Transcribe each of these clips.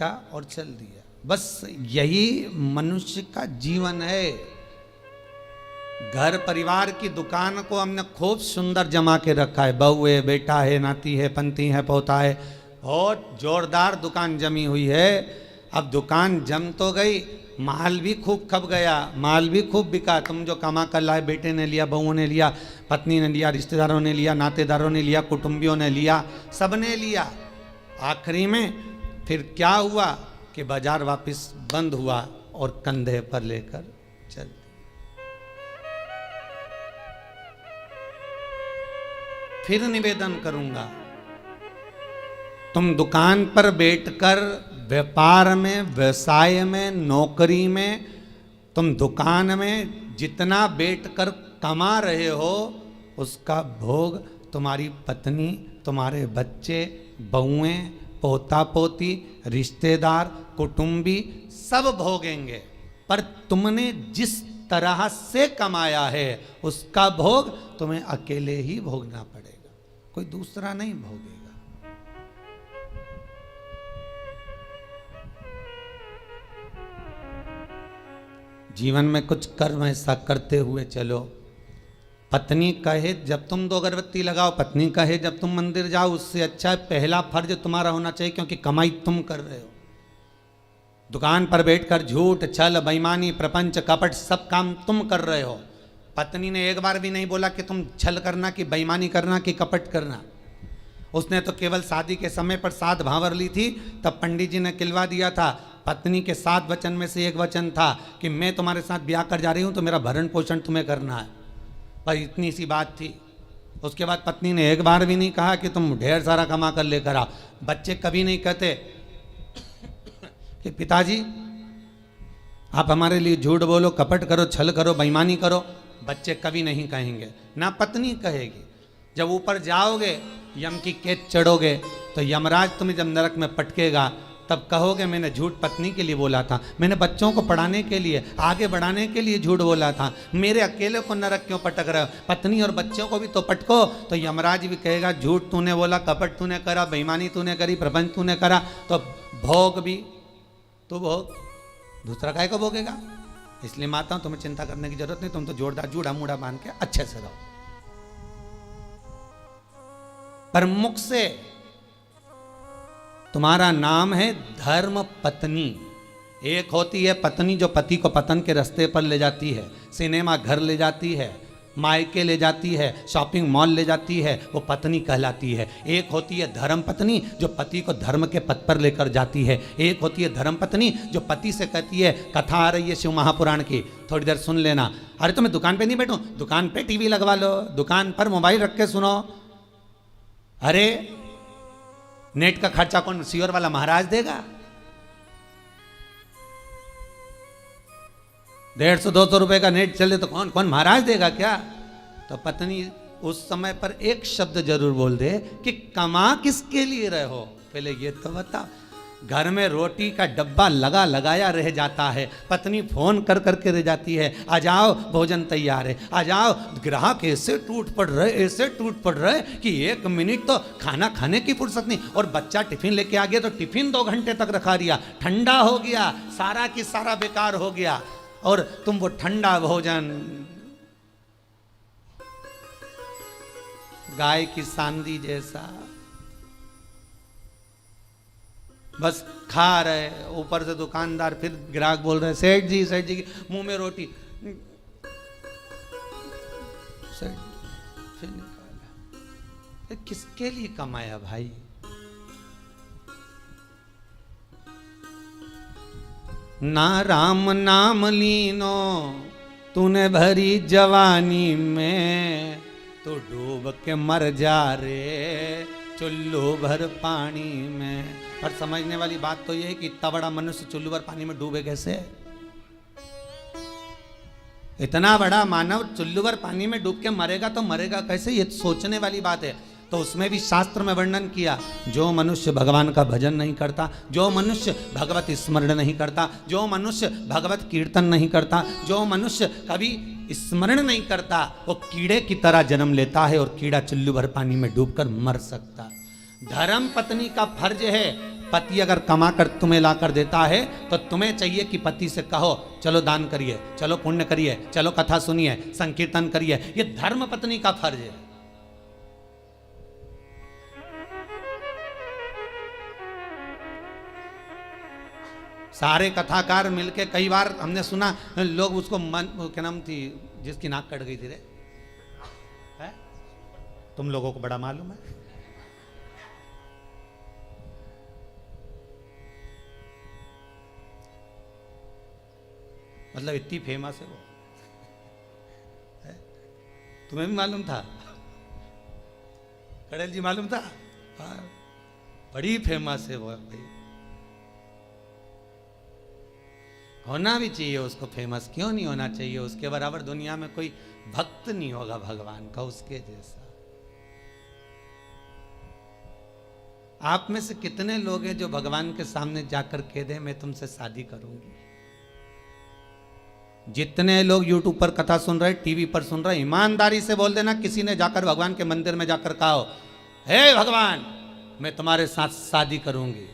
फेंका और चल दिया। बस यही मनुष्य का जीवन है। घर परिवार की दुकान को हमने खूब सुंदर जमा के रखा है, बहू है, बेटा है, नाती है, पंती है, पोता है, बहुत जोरदार दुकान जमी हुई है। अब दुकान जम तो गई, माल भी खूब खप गया, माल भी खूब बिका। तुम जो कमा कर लाए, बेटे ने लिया, बहुओं ने लिया, पत्नी ने लिया, रिश्तेदारों ने लिया, नातेदारों ने लिया, कुटुंबियों ने लिया, सबने लिया। आखिरी में फिर क्या हुआ कि बाजार वापस बंद हुआ और कंधे पर लेकर चल। फिर निवेदन करूंगा, तुम दुकान पर बैठकर व्यापार में, व्यवसाय में, नौकरी में, तुम दुकान में जितना बैठकर कमा रहे हो उसका भोग तुम्हारी पत्नी, तुम्हारे बच्चे, बहुएं, पोता पोती, रिश्तेदार, कुटुंबी सब भोगेंगे। पर तुमने जिस तरह से कमाया है उसका भोग तुम्हें अकेले ही भोगना पड़ेगा, कोई दूसरा नहीं भोगेगा। जीवन में कुछ कर्म ऐसा करते हुए चलो। पत्नी कहे जब तुम 2 अगरबत्ती लगाओ, पत्नी कहे जब तुम मंदिर जाओ, उससे अच्छा पहला फर्ज तुम्हारा होना चाहिए, क्योंकि कमाई तुम कर रहे हो। दुकान पर बैठकर झूठ, छल, बेईमानी, प्रपंच, कपट सब काम तुम कर रहे हो। पत्नी ने एक बार भी नहीं बोला कि तुम छल करना, कि बेईमानी करना, कि कपट करना। उसने तो केवल शादी के समय पर 7 भांवर ली थी, तब पंडित जी ने किलवा दिया था। पत्नी के 7 वचन में से एक वचन था कि मैं तुम्हारे साथ ब्याह कर जा रही हूं तो मेरा भरण पोषण तुम्हें करना है, पर इतनी सी बात थी। उसके बाद पत्नी ने एक बार भी नहीं कहा कि तुम ढेर सारा कमा कर लेकर आओ। बच्चे कभी नहीं कहते कि पिताजी आप हमारे लिए झूठ बोलो, कपट करो, छल करो, बेईमानी करो। बच्चे कभी नहीं कहेंगे, ना पत्नी कहेगी। जब ऊपर जाओगे, यम की कैद चढ़ोगे, तो यमराज तुम्हें जब नरक में पटकेगा तब कहोगे मैंने झूठ पत्नी के लिए बोला था, मैंने बच्चों को पढ़ाने के लिए, आगे बढ़ाने के लिए झूठ बोला था, मेरे अकेले को नरक क्यों पटक रहे हो? पत्नी और बच्चों को भी तो पटको। तो यमराज भी कहेगा झूठ तूने बोला, कपट तूने करा, बेईमानी तूने करी, प्रपंच तूने करा, तो भोग भी तो भोग, दूसरा काहे को भोगेगा? इसलिए माताओं तुम्हें चिंता करने की जरूरत नहीं, तुम तो जोरदार जूड़ा मूड़ा बांध के अच्छे से रहो। पर मुख से तुम्हारा नाम है धर्म पत्नी। एक होती है पत्नी जो पति को पतन के रास्ते पर ले जाती है, सिनेमा घर ले जाती है, मायके ले जाती है, शॉपिंग मॉल ले जाती है, वो पत्नी कहलाती है। एक होती है धर्म पत्नी जो पति को धर्म के पथ पर लेकर जाती है। एक होती है धर्म पत्नी जो पति से कहती है, कथा आ रही है शिव महापुराण की, थोड़ी देर सुन लेना। अरे तो मैं दुकान पे नहीं बैठूं, दुकान पे टीवी लगवा लो, दुकान पर मोबाइल रख के सुनो। अरे नेट का खर्चा कौन, सीवर वाला महाराज देगा? 150-200 रुपए का नेट चले तो कौन कौन महाराज देगा क्या? तो पत्नी उस समय पर एक शब्द जरूर बोल दे कि कमा किसके लिए रहे हो, पहले ये तो बता। घर में रोटी का डब्बा लगा लगाया रह जाता है, पत्नी फोन कर करके रह जाती है, आ जाओ भोजन तैयार है, आ जाओ। ग्राहक ऐसे टूट पड़ रहे, ऐसे टूट पड़ रहे कि 1 मिनट तो खाना खाने की फुर्सत नहीं। और बच्चा टिफिन लेके आ गया तो टिफिन 2 घंटे तक रखा दिया, ठंडा हो गया, सारा की सारा बेकार हो गया। और तुम वो ठंडा भोजन गाय की सांदी जैसा बस खा रहे, ऊपर से दुकानदार फिर ग्राहक बोल रहे सेठ जी की मुंह में रोटी, सेठ फिर निकाला। किसके लिए कमाया भाई? ना राम नाम लीनो तूने भरी जवानी में, तो डूब के मर जा रे चुल्लू भर पानी में। पर समझने वाली बात तो यह है कि इतना बड़ा मनुष्य चुल्लू भर पानी में डूबे कैसे? इतना बड़ा मानव चुल्लू भर पानी में डूब के मरेगा तो मरेगा कैसे? ये सोचने वाली बात है। तो उसमें भी शास्त्र में वर्णन किया, जो मनुष्य भगवान का भजन नहीं करता, जो मनुष्य भगवत स्मरण नहीं करता, जो मनुष्य भगवत कीर्तन नहीं करता, जो मनुष्य कभी स्मरण नहीं करता, वो कीड़े की तरह जन्म लेता है और कीड़ा चुल्लू भर पानी में डूबकर मर सकता। धर्म पत्नी का फर्ज है पति अगर कमा कर तुम्हें ला कर देता है तो तुम्हें चाहिए कि पति से कहो चलो दान करिए, चलो पुण्य करिए, चलो कथा सुनिए, संकीर्तन करिए। ये धर्म पत्नी का फर्ज है। सारे कथाकार मिलके, कई बार हमने सुना लोग उसको क्या नाम थी जिसकी नाक कट गई थी रे, है? तुम लोगों को बड़ा मालूम है। मतलब इतनी फेमस है वो, है? तुम्हें भी मालूम था? कड़ेल जी मालूम था? हाँ, बड़ी फेमस है वो भाई। होना भी चाहिए उसको फेमस, क्यों नहीं होना चाहिए? उसके बराबर दुनिया में कोई भक्त नहीं होगा भगवान का उसके जैसा। आप में से कितने लोग हैं जो भगवान के सामने जाकर कह दे मैं तुमसे शादी करूंगी? जितने लोग यूट्यूब पर कथा सुन रहे, टीवी पर सुन रहे, ईमानदारी से बोल देना किसी ने जाकर भगवान के मंदिर में जाकर कहा हो हे भगवान मैं तुम्हारे साथ शादी करूंगी।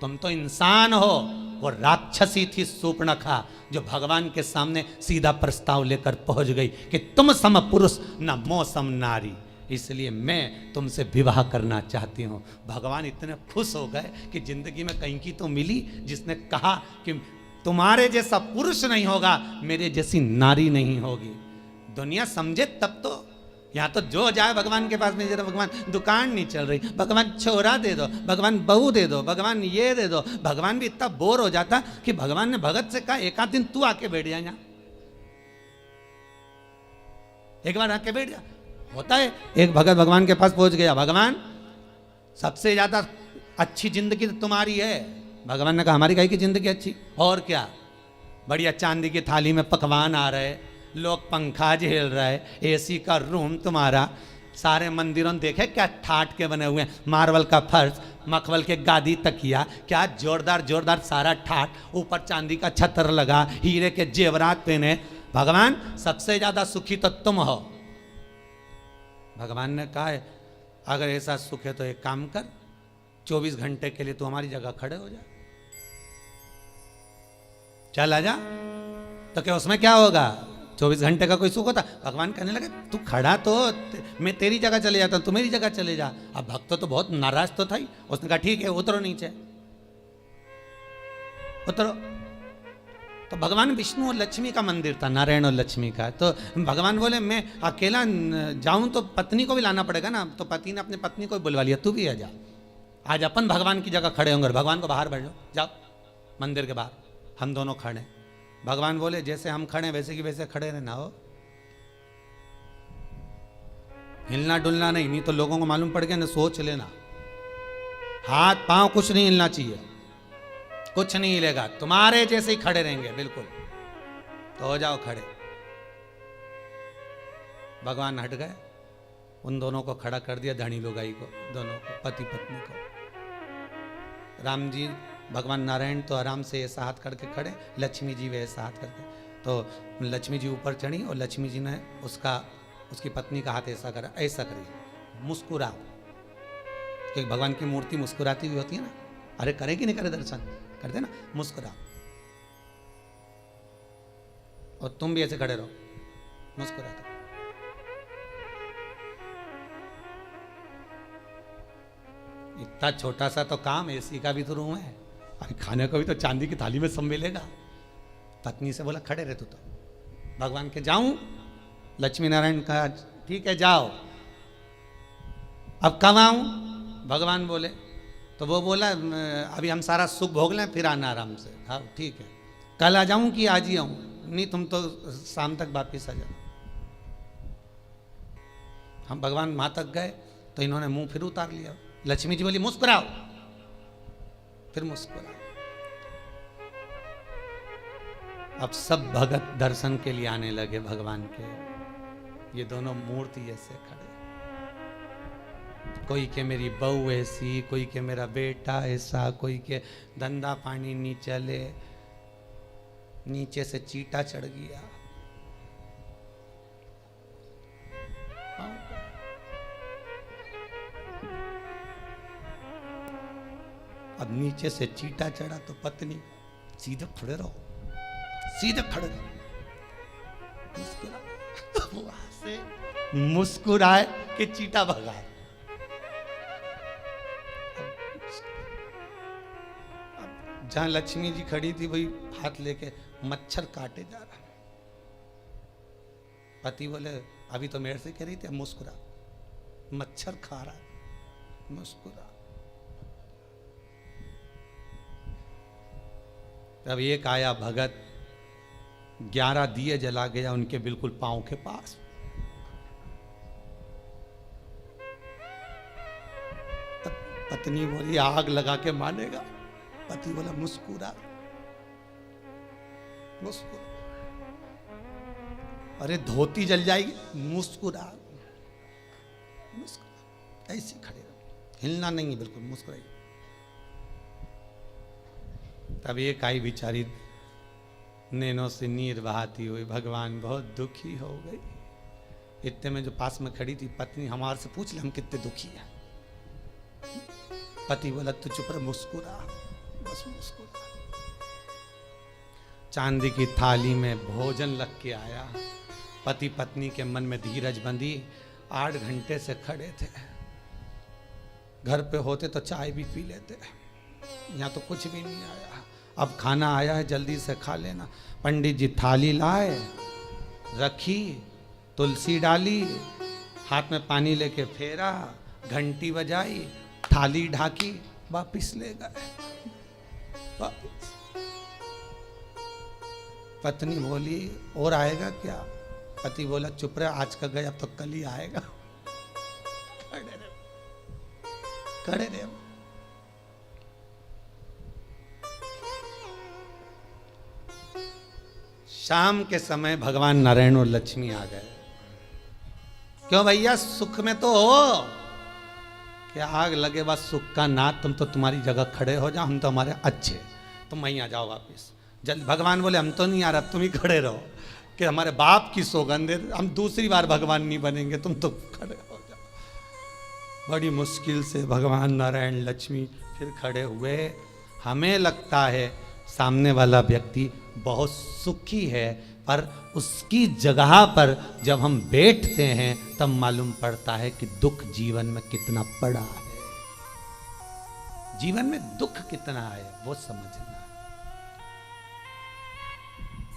तुम तो इंसान हो, वो राक्षसी थी शूर्पणखा जो भगवान के सामने सीधा प्रस्ताव लेकर पहुंच गई कि तुम सम पुरुष न मौसम नारी, इसलिए मैं तुमसे विवाह करना चाहती हूँ। भगवान इतने खुश हो गए कि जिंदगी में कहीं की तो मिली जिसने कहा कि तुम्हारे जैसा पुरुष नहीं होगा, मेरे जैसी नारी नहीं होगी। दुनिया समझे तब तो। यहाँ तो जो जाए भगवान के पास में, जरा भगवान दुकान नहीं चल रही, भगवान छोरा दे दो, भगवान बहू दे दो, भगवान ये दे दो। भगवान भी इतना बोर हो जाता कि भगवान ने भगत से कहा एक आध दिन तू आके बैठ जा यहाँ, एक बार आके बैठ जा। होता है, एक भगत भगवान के पास पहुंच गया, भगवान सबसे ज्यादा अच्छी जिंदगी तो तुम्हारी है। भगवान ने कहा हमारी काहे की जिंदगी अच्छी, और क्या, बढ़िया चांदी की थाली में पकवान आ रहे, लोग पंखा झेल रहे, एसी का रूम तुम्हारा, सारे मंदिरों देखे क्या ठाट के बने हुए हैं, मार्बल का फर्श, मखमल के गादी तकिया, क्या जोरदार जोरदार सारा ठाट, ऊपर चांदी का छतर लगा, हीरे के जेवरात पहने। भगवान सबसे ज्यादा सुखी तो तुम हो। भगवान ने कहा है अगर ऐसा सुख है तो एक काम कर, 24 घंटे के लिए तू हमारी जगह खड़े हो जा, चल आजा। तो क्या उसमें क्या होगा, 24 घंटे का कोई सुख होता? भगवान कहने लगे तू खड़ा तो मैं तेरी जगह चले जाता, तू मेरी जगह चले जा। अब भक्त तो बहुत नाराज तो था ही, उसने कहा ठीक है उतरो नीचे, उतरो। तो भगवान विष्णु और लक्ष्मी का मंदिर था, नारायण और लक्ष्मी का। तो भगवान बोले मैं अकेला जाऊं तो पत्नी को भी लाना पड़ेगा ना, तो पति ने अपनी पत्नी को भी बुलवा लिया, तू भी आ जा, आज अपन भगवान की जगह खड़े होंगे। भगवान को बाहर बैठ जाओ मंदिर के बाहर, हम दोनों खड़े। भगवान बोले जैसे हम खड़े वैसे की वैसे खड़े रहना हो, हिलना डुलना नहीं, नहीं तो लोगों को मालूम पड़ गया ना, सोच लेना। हाथ पांव कुछ नहीं हिलना चाहिए, कुछ नहीं हिलेगा, तुम्हारे जैसे ही खड़े रहेंगे बिल्कुल। तो हो जाओ खड़े। भगवान हट गए, उन दोनों को खड़ा कर दिया, धनी लुगाई को, दोनों को, पति पत्नी को। राम जी भगवान नारायण तो आराम से ऐसा हाथ करके खड़े, लक्ष्मी जी वैसा हाथ करके। तो लक्ष्मी जी ऊपर चढ़ी और लक्ष्मी जी ने उसकी पत्नी का हाथ ऐसा करा, ऐसा करी, मुस्कुरा, क्योंकि भगवान की मूर्ति मुस्कुराती हुई होती है ना। अरे करे कि नहीं करे दर्शन, करते ना, मुस्कुरा। और तुम भी ऐसे खड़े रहो, मुस्कुराते। इतना छोटा सा तो काम, एसी का भी तो रूम है, अभी खाने को भी तो चांदी की थाली में सब मिलेगा। पत्नी से बोला खड़े रहे तू तो। भगवान के जाऊं, लक्ष्मी नारायण कहा ठीक है जाओ। अब कब आऊं? भगवान बोले, तो वो बोला अभी हम सारा सुख भोग लें फिर आना आराम से। हाँ ठीक है, कल आ जाऊं कि आज ही आऊं? नहीं तुम तो शाम तक वापिस आ जाओ। हम भगवान वहां तक गए तो इन्होंने मुंह फिर उतार लिया। लक्ष्मी जी बोली मुस्कुराओ, फिर मुस्कुराओ। अब सब भगत दर्शन के लिए आने लगे भगवान के। ये दोनों मूर्ति ऐसे खड़े, कोई के मेरी बहू ऐसी, कोई के मेरा बेटा ऐसा, कोई के धंधा पानी नहीं चले, नीचे से चीटा चढ़ गया। अब नीचे से चींटा चढ़ा तो पत्नी सीधे खड़े रहो, सीधे खड़े रहो, मुस्कुरा। वहां से मुस्कुराए कि चींटा भगाए। जहां लक्ष्मी जी खड़ी थी वही हाथ लेके मच्छर काटे जा रहा। पति बोले अभी तो मेरे से कह रही थी, मुस्कुरा, मच्छर खा रहा, मुस्कुरा। तब एक आया भगत, 11 दिए जला गया उनके बिल्कुल पांव के पास। पत्नी बोली आग लगा के मानेगा। पति बोला मुस्कुरा, मुस्कुरा। अरे धोती जल जाएगी, मुस्कुरा, मुस्कुरा। ऐसे खड़े रहो, हिलना नहीं है, बिल्कुल मुस्कुराइए। तब एक आई बेचारी नैनों से नीर बहाती हुई, भगवान बहुत दुखी हो गई। इतने में जो पास में खड़ी थी पत्नी, हमारे से पूछ ले हम कितने दुखी हैं। पति बोला तू चुप रह, मुस्कुरा, बस मुस्कुरा। चांदी की थाली में भोजन रख के आया। पति पत्नी के मन में धीरज बंधी। 8 घंटे से खड़े थे। घर पे होते तो चाय भी पी लेते, यहाँ तो कुछ भी नहीं आया। अब खाना आया है, जल्दी से खा लेना। पंडित जी थाली लाए, रखी, तुलसी डाली, हाथ में पानी लेके फेरा, घंटी बजाई, थाली ढाकी, वापिस ले गए। वापिस। पत्नी बोली और आएगा क्या? पति बोला चुप रहे, आज का गया अब तो कल ही आएगा। खड़े रहे। शाम के समय भगवान नारायण और लक्ष्मी आ गए। क्यों भैया सुख में तो हो, क्या आग लगे बस सुख का नाथ, तुम तो तुम्हारी जगह खड़े हो जाओ, हम तो हमारे अच्छे, तुम वहीं आ जाओ वापिस। जल्द भगवान बोले हम तो नहीं आ रहा, तुम ही खड़े रहो, कि हमारे बाप की सौगंध है, हम दूसरी बार भगवान नहीं बनेंगे, तुम तो खड़े हो जाओ। बड़ी मुश्किल से भगवान नारायण लक्ष्मी फिर खड़े हुए। हमें लगता है सामने वाला व्यक्ति बहुत सुखी है, पर उसकी जगह पर जब हम बैठते हैं तब मालूम पड़ता है कि दुख जीवन में कितना पड़ा है, जीवन में दुख कितना है वो समझना।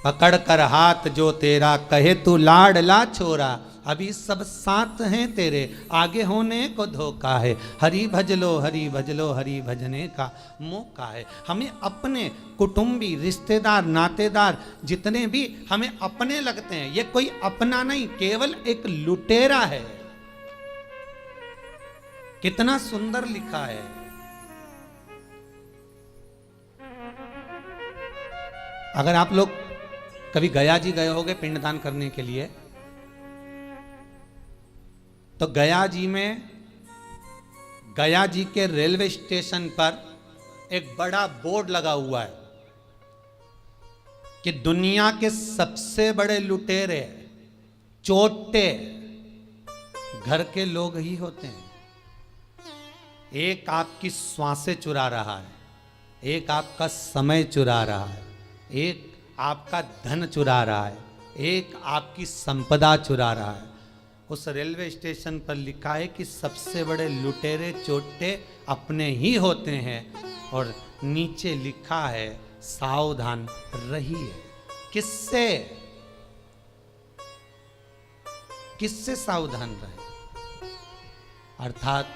पकड़ कर हाथ जो तेरा, कहे तू लाडला छोरा, अभी सब साथ हैं तेरे, आगे होने को धोखा है। हरि भज लो, हरि भज लो, हरि भजने का मौका है। हमें अपने कुटुंबी, रिश्तेदार, नातेदार जितने भी हमें अपने लगते हैं, ये कोई अपना नहीं, केवल एक लुटेरा है। कितना सुंदर लिखा है। अगर आप लोग कभी गया जी गए होगे पिंडदान करने के लिए, तो गया जी में, गया जी के रेलवे स्टेशन पर एक बड़ा बोर्ड लगा हुआ है कि दुनिया के सबसे बड़े लुटेरे, चोटे घर के लोग ही होते हैं। एक आपकी श्वासें चुरा रहा है, एक आपका समय चुरा रहा है, एक आपका धन चुरा रहा है, एक आपकी संपदा चुरा रहा है। उस रेलवे स्टेशन पर लिखा है कि सबसे बड़े लुटेरे चोटे अपने ही होते हैं, और नीचे लिखा है सावधान रहिए। किससे? किससे सावधान रहे? अर्थात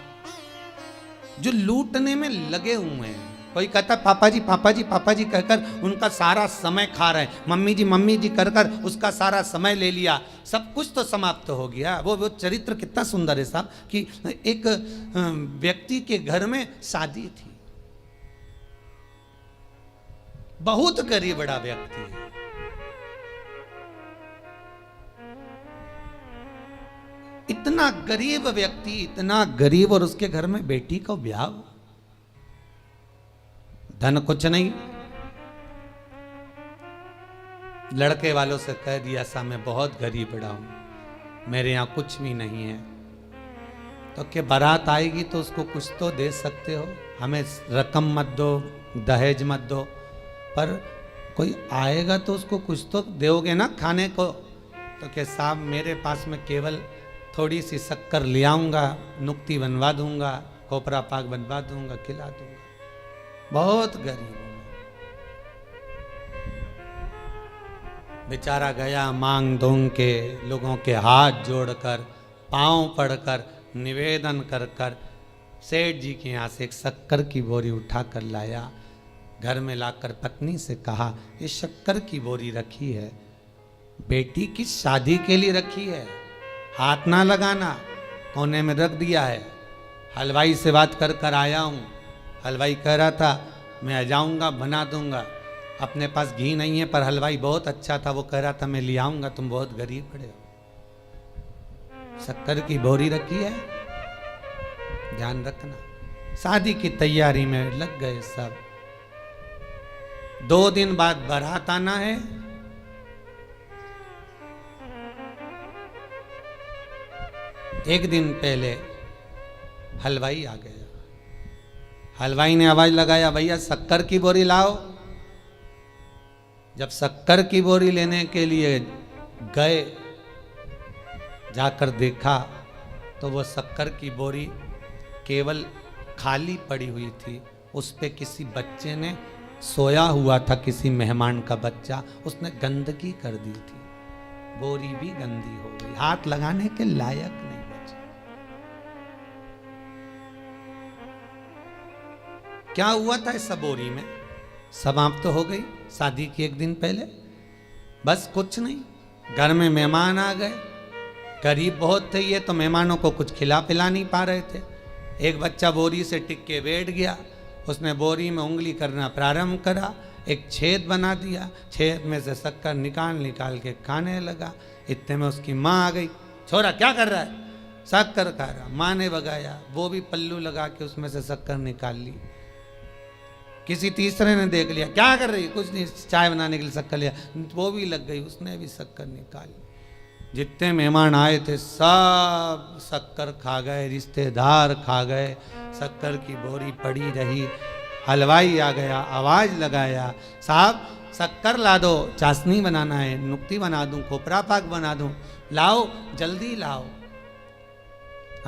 जो लूटने में लगे हुए हैं। कोई कहता पापा जी पापा जी पापा जी कहकर उनका सारा समय खा रहे हैं, मम्मी जी कर कर उसका सारा समय ले लिया, सब कुछ तो समाप्त हो गया। वो चरित्र कितना सुंदर है साहब, कि एक व्यक्ति के घर में शादी थी, बहुत गरीब बड़ा व्यक्ति है, इतना गरीब व्यक्ति, इतना गरीब, और उसके घर में बेटी का ब्याह, धन कुछ नहीं। लड़के वालों से कह दिया सा मैं बहुत गरीब बड़ा हूं, मेरे यहां कुछ भी नहीं है, तो कि बारात आएगी तो उसको कुछ तो दे सकते हो, हमें रकम मत दो, दहेज मत दो, पर कोई आएगा तो उसको कुछ तो दोगे ना खाने को। तो कि साहब मेरे पास में केवल थोड़ी सी शक्कर ले आऊँगा, नुक्ती बनवा दूंगा, खोपरा पाक बनवा दूंगा, खिला दूंगा। बहुत गरीब हूँ बेचारा गया मांग दोंग के, लोगों के हाथ जोड़कर, पांव पड़कर, निवेदन कर कर सेठ जी के यहाँ से एक शक्कर की बोरी उठा कर लाया। घर में लाकर पत्नी से कहा, ये शक्कर की बोरी रखी है, बेटी की शादी के लिए रखी है, हाथ ना लगाना। कोने में रख दिया है। हलवाई से बात कर कर आया हूँ। हलवाई कह रहा था मैं आ जाऊँगा, बना दूंगा। अपने पास घी नहीं है, पर हलवाई बहुत अच्छा था, वो कह रहा था मैं ले आऊँगा, तुम बहुत गरीब पड़े हो। शक्कर की बोरी रखी है, ध्यान रखना। शादी की तैयारी में लग गए सब। 2 दिन बाद बारात आना है। एक दिन पहले हलवाई आ गया। हलवाई ने आवाज लगाया, भैया शक्कर की बोरी लाओ। जब शक्कर की बोरी लेने के लिए गए, जाकर देखा तो वो शक्कर की बोरी केवल खाली पड़ी हुई थी। उस पे किसी बच्चे ने सोया हुआ था, किसी मेहमान का बच्चा, उसने गंदगी कर दी थी। बोरी भी गंदी हो गई, हाथ लगाने के लायक नहीं बची। क्या हुआ था इस बोरी में? समाप्त तो हो गई शादी की एक दिन पहले। बस कुछ नहीं, घर में मेहमान आ गए। गरीब बहुत थे ये, तो मेहमानों को कुछ खिला पिला नहीं पा रहे थे। एक बच्चा बोरी से टिक के बैठ गया, उसने बोरी में उंगली करना प्रारंभ करा, एक छेद बना दिया, छेद में से शक्कर निकाल के खाने लगा। इतने में उसकी माँ आ गई, छोरा क्या कर रहा है? शक्कर खा रहा। माँ ने भगाया, वो भी पल्लू लगा के उसमें से शक्कर निकाल ली। किसी तीसरे ने देख लिया, क्या कर रही? कुछ नहीं, चाय बनाने के लिए शक्कर लिया, वो भी लग गई, उसने भी शक्कर निकाली। जितने मेहमान आए थे सब शक्कर खा गए, रिश्तेदार खा गए, शक्कर की बोरी पड़ी रही। हलवाई आ गया, आवाज लगाया, साहब शक्कर ला दो, चाशनी बनाना है, नुक्ती बना दूं, खोपरा पाक बना दूं, लाओ जल्दी लाओ।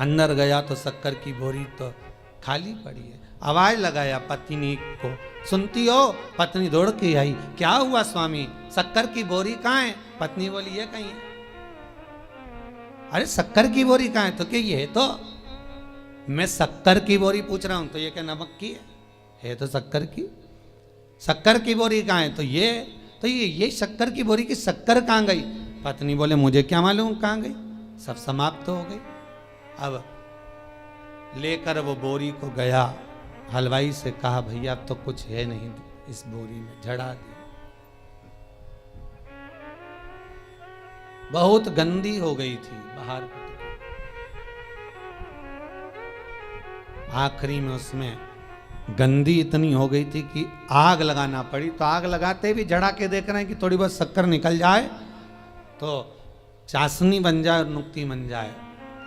अंदर गया तो शक्कर की बोरी तो खाली पड़ी है। आवाज लगाया पत्नी को, सुनती हो? पत्नी दौड़ के आई, क्या हुआ स्वामी, शक्कर की बोरी कहाँ है? पत्नी बोली ये कहीं है। अरे शक्कर की बोरी कहाँ है? तो क्या ये है? तो मैं शक्कर की बोरी पूछ रहा हूं, तो ये क्या नमक की है तो शक्कर की। शक्कर की बोरी कहाँ है? तो ये शक्कर की बोरी की शक्कर कहाँ गई? पत्नी बोले मुझे क्या मालूम कहाँ गई, सब समाप्त हो गई। अब लेकर वो बोरी को गया, हलवाई से कहा भैया अब तो कुछ है नहीं इस बोरी में, झड़ा दी। बहुत गंदी हो गई थी बाहर। आखिरी में उसमें गंदी इतनी हो गई थी कि आग लगाना पड़ी। तो आग लगाते भी झड़ा के देख रहे हैं कि थोड़ी बहुत शक्कर निकल जाए तो चाशनी बन जाए और नुक्ती बन जाए,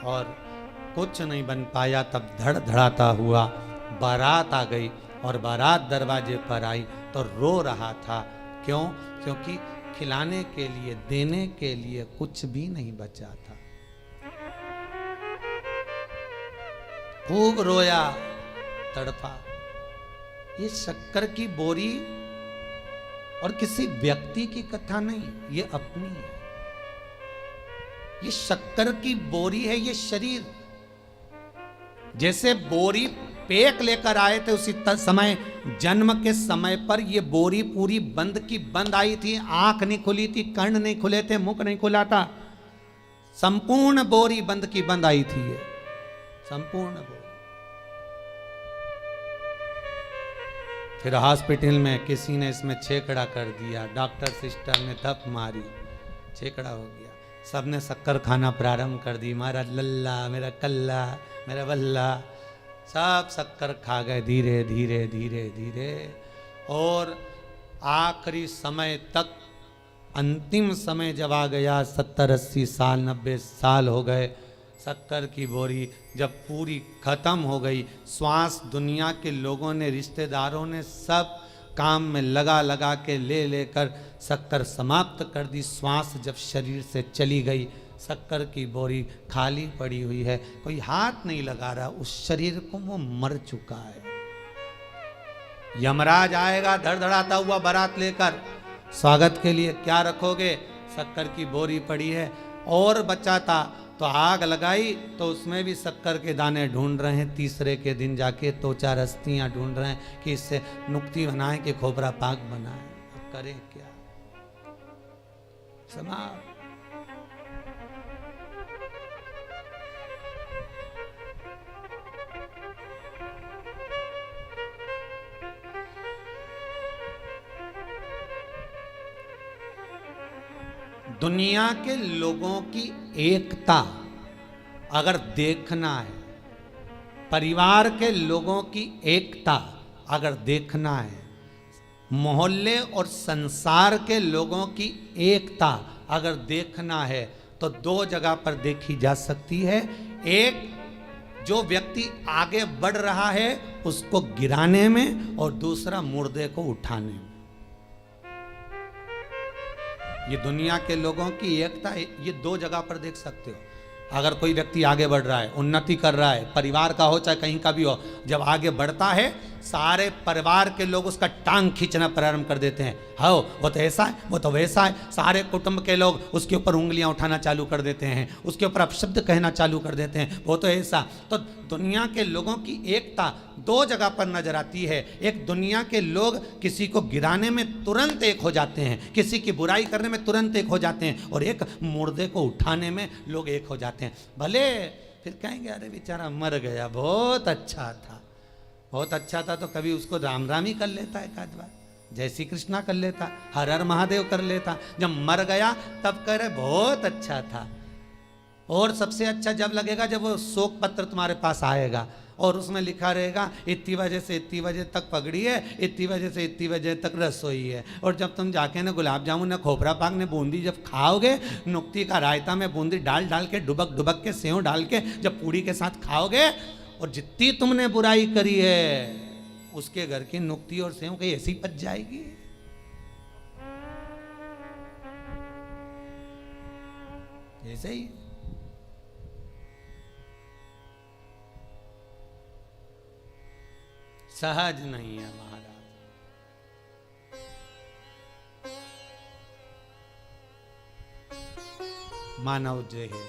और कुछ नहीं बन पाया। तब धड़ धड़ाता हुआ बारात आ गई, और बारात दरवाजे पर आई तो रो रहा था। क्यों? क्योंकि खिलाने के लिए, देने के लिए कुछ भी नहीं बचा था। खूब रोया, तड़पा। ये शक्कर की बोरी और किसी व्यक्ति की कथा नहीं, ये अपनी है। ये शक्कर की बोरी है, ये शरीर। जैसे बोरी पेक लेकर आए थे, उसी समय जन्म के समय पर ये बोरी पूरी बंद की बंद आई थी। आंख नहीं खुली थी, कर्ण नहीं खुले थे, मुख नहीं खुला था। संपूर्ण बोरी बंद की बंद आई थी, ये संपूर्ण बोरी। फिर हॉस्पिटल में किसी ने इसमें छेकड़ा कर दिया, डॉक्टर सिस्टर ने धप मारी, छेकड़ा हो गया। सबने शक्कर खाना प्रारंभ कर दी। मेरा लल्ला, मेरा कल्ला, मेरा बल्ला, सब शक्कर खा गए धीरे धीरे धीरे धीरे। और आखिरी समय तक, अंतिम समय जब आ गया, 70-80 साल 90 साल हो गए, शक्कर की बोरी जब पूरी खत्म हो गई, श्वास दुनिया के लोगों ने, रिश्तेदारों ने सब काम में लगा लगा के ले लेकर शक्कर समाप्त कर दी। श्वास जब शरीर से चली गई, शक्कर की बोरी खाली पड़ी हुई है, कोई हाथ नहीं लगा रहा उस शरीर को, वो मर चुका है। यमराज आएगा धड़धड़ाता हुआ बारात लेकर, स्वागत के लिए क्या रखोगे? शक्कर की बोरी पड़ी है। और बचा था तो आग लगाई तो उसमें भी शक्कर के दाने ढूंढ रहे हैं। तीसरे के दिन जाके तो चार हस्तियां ढूंढ रहे हैं कि इससे नुक्ती बनाएं कि खोपरा पाक बनाएं। अब करें क्या? समाप्त। दुनिया के लोगों की एकता अगर देखना है, परिवार के लोगों की एकता अगर देखना है, मोहल्ले और संसार के लोगों की एकता अगर देखना है, तो दो जगह पर देखी जा सकती है। एक, जो व्यक्ति आगे बढ़ रहा है उसको गिराने में, और दूसरा मुर्दे को उठाने में। ये दुनिया के लोगों की एकता, ये दो जगह पर देख सकते हो। अगर कोई व्यक्ति आगे बढ़ रहा है, उन्नति कर रहा है, परिवार का हो चाहे कहीं का भी हो, जब आगे बढ़ता है सारे परिवार के लोग उसका टांग खींचना प्रारंभ कर देते हैं। हो वो तो ऐसा है, वो तो वैसा है। सारे कुटुंब के लोग उसके ऊपर उंगलियां उठाना चालू कर देते हैं, उसके ऊपर अपशब्द कहना चालू कर देते हैं, वो तो ऐसा। तो दुनिया के लोगों की एकता दो जगह पर नजर आती है। एक, दुनिया के लोग किसी को गिराने में तुरंत एक हो जाते हैं, किसी की बुराई करने में तुरंत एक हो जाते हैं, और एक, मुर्दे को उठाने में लोग एक हो जाते हैं। भले फिर कहेंगे अरे बेचारा मर गया, बहुत अच्छा था, बहुत अच्छा था, तो कभी उसको राम राम ही कर लेता है, एकाध बार जय श्री कृष्णा कर लेता, हर हर महादेव कर लेता। जब मर गया तब कह रहे बहुत अच्छा था। और सबसे अच्छा जब लगेगा जब वो शोक पत्र तुम्हारे पास आएगा और उसमें लिखा रहेगा इतनी बजे से इतनी बजे तक पगड़ी है, इतनी बजे से इतनी बजे तक रसोई है। और जब तुम जाके ना गुलाब जामुन ना खोपरा पाक ने बूंदी जब खाओगे, नुक्ती का रायता में बूंदी डाल डाल के डुबक डुबक के सेव डाल के जब पूड़ी के साथ खाओगे, और जितनी तुमने बुराई करी है उसके घर की नुक्ती और सेव कहीं ऐसी पच जाएगी। ऐसे ही सहज नहीं है महाराज। मानव जो है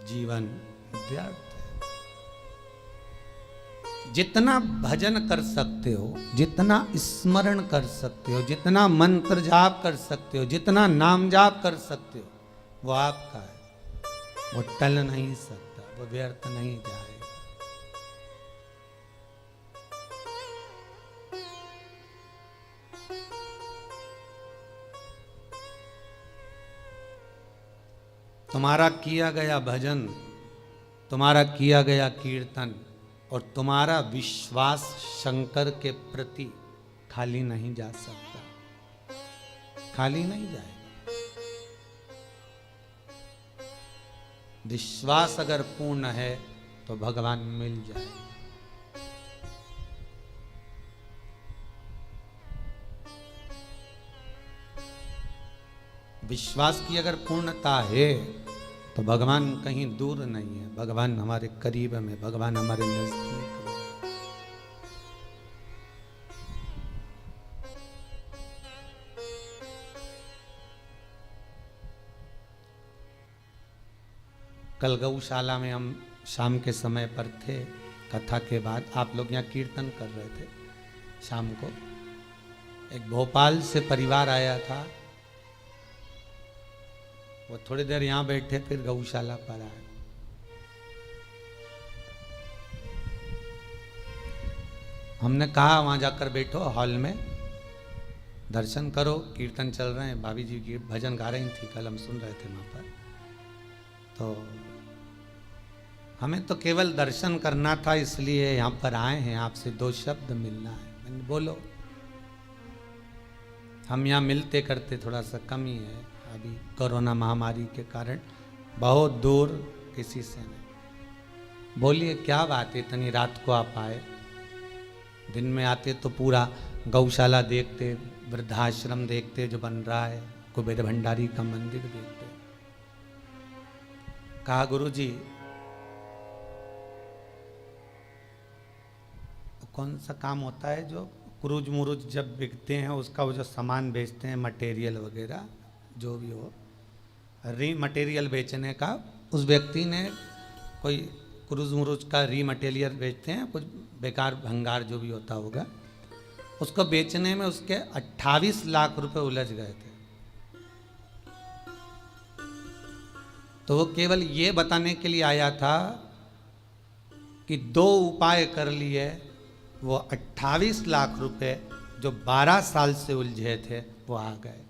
जीवन व्यर्थ है। जितना भजन कर सकते हो, जितना स्मरण कर सकते हो, जितना मंत्र जाप कर सकते हो, जितना नाम जाप कर सकते हो, वो आपका है। वो टल नहीं सकता, वो व्यर्थ नहीं जाएगा। तुम्हारा किया गया भजन, तुम्हारा किया गया कीर्तन और तुम्हारा विश्वास शंकर के प्रति खाली नहीं जा सकता, खाली नहीं जाएगा। विश्वास अगर पूर्ण है तो भगवान मिल जाएगा। विश्वास की अगर पूर्णता है तो भगवान कहीं दूर नहीं है, भगवान हमारे करीब में, भगवान हमारे नजदीक में। कल गौशाला में हम शाम के समय पर थे, कथा के बाद आप लोग यहाँ कीर्तन कर रहे थे। शाम को एक भोपाल से परिवार आया था, वो थोड़ी देर यहाँ बैठे फिर गौशाला पर आए। हमने कहा वहाँ जाकर बैठो हॉल में, दर्शन करो, कीर्तन चल रहे हैं, भाभी जी की भजन गा रही थी, कल हम सुन रहे थे वहाँ पर। तो हमें तो केवल दर्शन करना था, इसलिए यहाँ पर आए हैं, आपसे दो शब्द मिलना है। मैंने बोलो, हम यहाँ मिलते करते थोड़ा सा कम ही है, अभी कोरोना महामारी के कारण बहुत दूर किसी से नहीं। बोलिए क्या बात है, इतनी रात को आप आए? दिन में आते तो पूरा गौशाला देखते, वृद्धाश्रम देखते जो बन रहा है, कुबेर भंडारी का मंदिर देखते। कहा गुरुजी कौन सा काम होता है जो क्रूज मुरूज जब बिकते हैं उसका वो जो सामान बेचते हैं, मटेरियल वगैरह जो भी हो, री मटेरियल बेचने का, उस व्यक्ति ने कोई क्रूज मुरूज का री मटेरियल बेचते हैं, कुछ बेकार भंगार जो भी होता होगा, उसको बेचने में उसके 28 लाख रुपए उलझ गए थे। तो वो केवल ये बताने के लिए आया था कि 2 उपाय कर लिए, वो 28 लाख रुपए जो 12 साल से उलझे थे वो आ गए,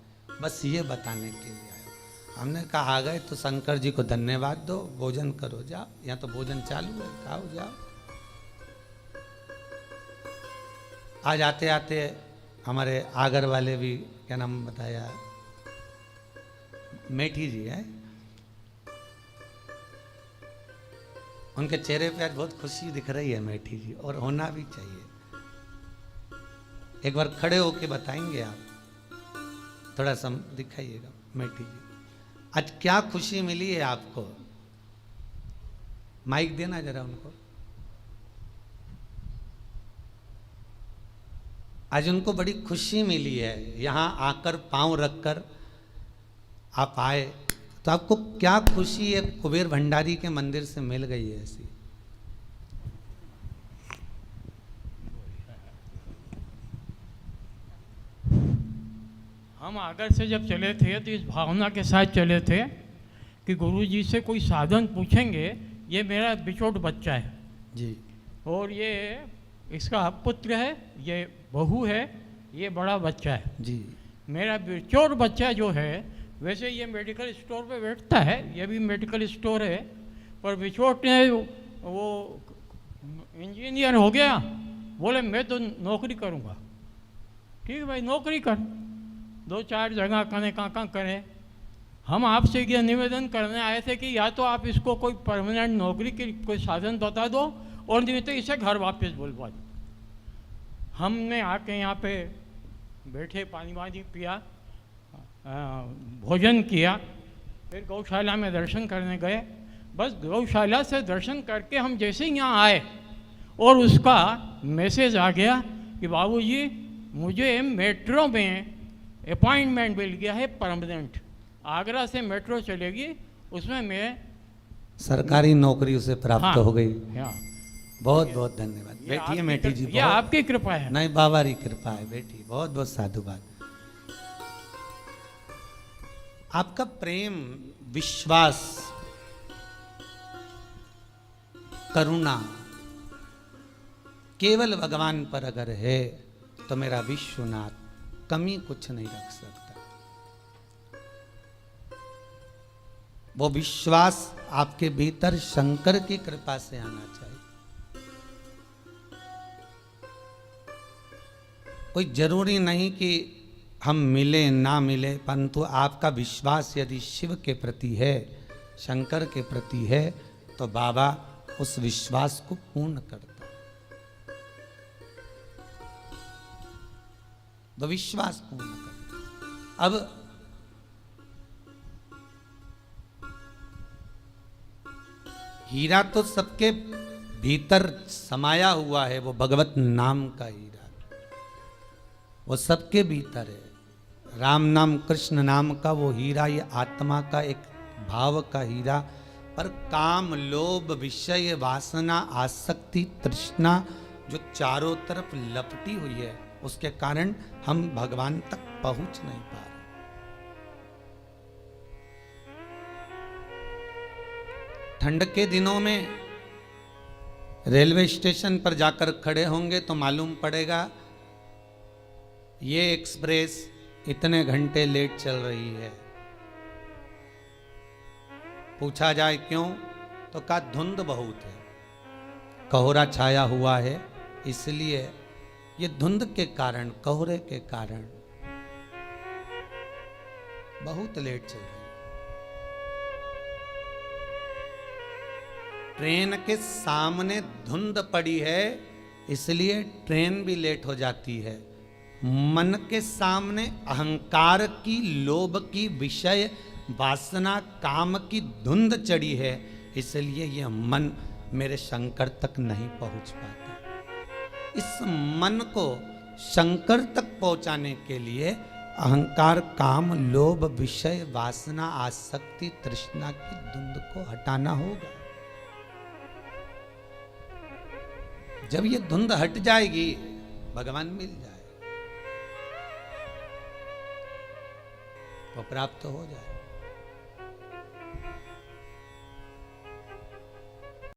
बस ये बताने के लिए आया। हमने कहा आ गए तो शंकर जी को धन्यवाद दो, भोजन करो, जाओ, यहाँ तो भोजन चालू है, खाओ जाओ। आज आते आते हमारे आगर वाले भी, क्या नाम बताया, मेठी जी है, उनके चेहरे पे आज बहुत खुशी दिख रही है मेठी जी, और होना भी चाहिए। एक बार खड़े होके बताएंगे आप, थोड़ा सा दिखाइएगा मेठी जी, आज क्या खुशी मिली है आपको? माइक देना जरा उनको। आज उनको बड़ी खुशी मिली है, यहाँ आकर पांव रखकर आप आए, तो आपको क्या खुशी है कुबेर भंडारी के मंदिर से मिल गई है ऐसी? हम आगर से जब चले थे तो इस भावना के साथ चले थे कि गुरुजी से कोई साधन पूछेंगे, ये मेरा बिछोट बच्चा है जी, और ये इसका पुत्र है, ये बहू है, ये बड़ा बच्चा है जी। मेरा बिछोट बच्चा जो है, वैसे ये मेडिकल स्टोर पे बैठता है, ये भी मेडिकल स्टोर है, पर बिछोट ने वो इंजीनियर हो गया, बोले मैं तो नौकरी करूँगा। ठीक है भाई, नौकरी कर, 2-4 जगह करें, कहाँ करें। हम आपसे ये निवेदन करने आए थे कि या तो आप इसको कोई परमानेंट नौकरी की कोई साधन बता दो, और नहीं तो इसे घर वापस बुलवा दो। हमने आके यहाँ पे बैठे, पानी वानी पिया, भोजन किया, फिर गौशाला में दर्शन करने गए। बस गौशाला से दर्शन करके हम जैसे ही यहाँ आए और उसका मैसेज आ गया कि बाबूजी मुझे मेट्रो में अपॉइंटमेंट मिल गया है परमानेंट, आगरा से मेट्रो चलेगी, उसमें मैं सरकारी नौकरी उसे प्राप्त हाँ, हो गई। हाँ, बहुत बहुत धन्यवाद। बैठिए मेठी जी, ये आपकी कृपा है। नहीं बाबा की कृपा है बेटी, बहुत बहुत साधुवाद। आपका प्रेम, विश्वास, करुणा केवल भगवान पर अगर है तो मेरा विश्वनाथ कमी कुछ नहीं रख सकता। वो विश्वास आपके भीतर शंकर की कृपा से आना चाहिए। कोई जरूरी नहीं कि हम मिले ना मिले, परंतु आपका विश्वास यदि शिव के प्रति है, शंकर के प्रति है, तो बाबा उस विश्वास को पूर्ण करता है। तो विश्वास पूर्ण करता। अब हीरा तो सबके भीतर समाया हुआ है, वो भगवत नाम का हीरा, वो सबके भीतर है। राम नाम, कृष्ण नाम का वो हीरा, ये आत्मा का एक भाव का हीरा, पर काम, लोभ, विषय, वासना, आसक्ति, तृष्णा जो चारों तरफ लपटी हुई है, उसके कारण हम भगवान तक पहुंच नहीं पा रहे। ठंड के दिनों में रेलवे स्टेशन पर जाकर खड़े होंगे तो मालूम पड़ेगा ये एक्सप्रेस इतने घंटे लेट चल रही है। पूछा जाए क्यों, तो कहा धुंध बहुत है, कोहरा छाया हुआ है, इसलिए ये धुंध के कारण, कोहरे के कारण बहुत लेट चल रही है। ट्रेन के सामने धुंध पड़ी है, इसलिए ट्रेन भी लेट हो जाती है। मन के सामने अहंकार की, लोभ की, विषय वासना, काम की धुंध चढ़ी है, इसलिए यह मन मेरे शंकर तक नहीं पहुंच पाता। इस मन को शंकर तक पहुंचाने के लिए अहंकार, काम, लोभ, विषय, वासना, आसक्ति, तृष्णा की धुंध को हटाना होगा। जब ये धुंध हट जाएगी, भगवान मिल जाए, वो प्राप्त हो जाए।